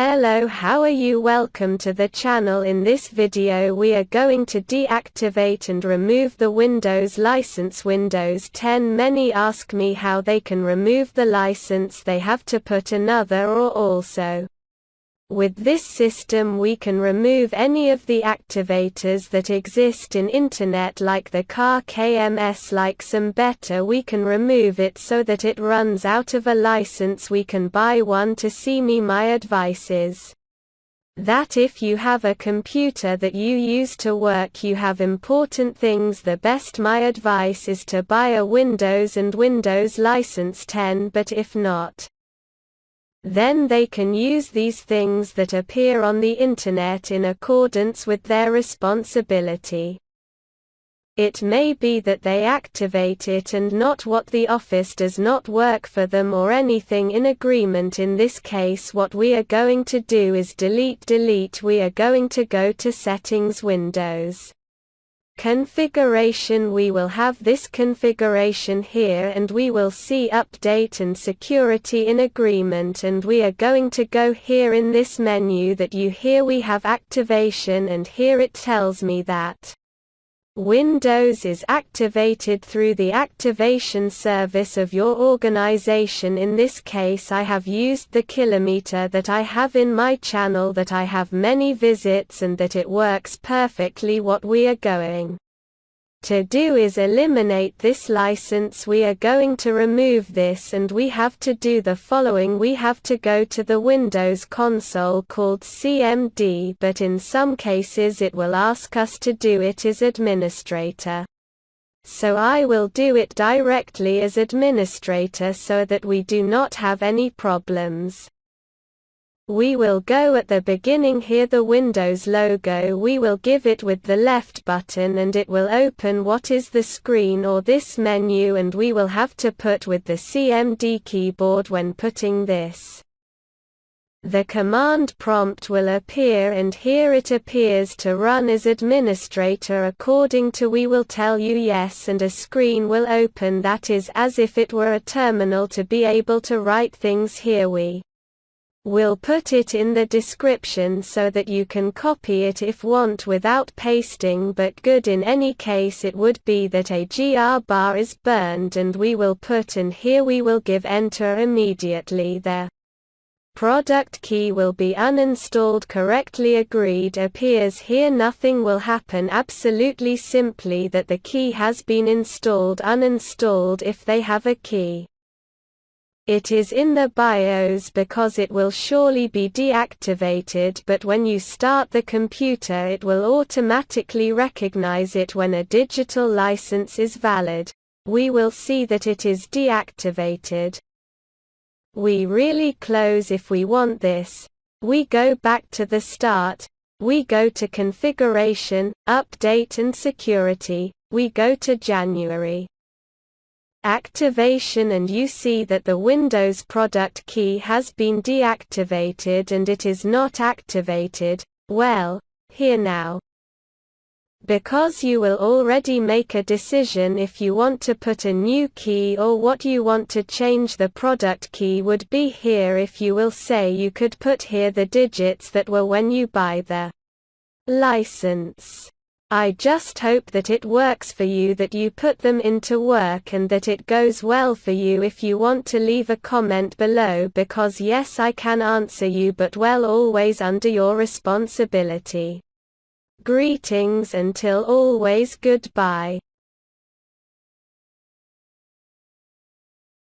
Hello, how are you? Welcome to the channel. In this video we are going to deactivate and remove the Windows license Windows 10. Many ask me how they can remove the license. They have to put another or also. With this system we can remove any of the activators that exist in internet like the car KMS, like some better. We can remove it so that it runs out of a license. We can buy one to see me. My advice is that if you have a computer that you use to work, you have important things, the best my advice is to buy a Windows and Windows license 10, but if not, then they can use these things that appear on the internet in accordance with their responsibility. It may be that they activate it and not what the office does not work for them or anything in agreement. In this case what we are going to do is delete. We are going to go to Settings, Windows Configuration. We will have this configuration here and we will see Update and Security in Agreement, and we are going to go here in this menu that you hear we have activation, and here it tells me that Windows is activated through the activation service of your organization. In this case I have used the kilometer that I have in my channel, that I have many visits and that it works perfectly. What we are going to do is eliminate this license. We are going to remove this and we have to do the following. We have to go to the Windows console called CMD, but in some cases it will ask us to do it as administrator. So I will do it directly as administrator so that we do not have any problems. We will go at the beginning here, the Windows logo. We will give it with the left button and it will open what is the screen or this menu, and we will have to put with the CMD keyboard. When putting this, the command prompt will appear and here it appears to run as administrator according to. We will tell you yes and a screen will open that is as if it were a terminal to be able to write things here. We will put it in the description so that you can copy it if want without pasting, but good in any case it would be that a gr bar is burned, and we will put, and here we will give enter immediately. The product key will be uninstalled. Correctly agreed appears here. Nothing will happen, absolutely simply that the key has been installed. Uninstalled if they have a key. It is in the BIOS because it will surely be deactivated, but when you start the computer it will automatically recognize it when a digital license is valid. We will see that it is deactivated. We really close if we want this. We go back to the start. We go to Configuration, Update and Security. We go to January Activation, and you see that the Windows product key has been deactivated and it is not activated. Well, here now, because you will already make a decision if you want to put a new key or what you want to change. The product key would be here. If you will say, you could put here the digits that were when you buy the license. I just hope that it works for you, that you put them into work and that it goes well for you. If you want to leave a comment below, because yes, I can answer you, but well, always under your responsibility. Greetings until always, goodbye.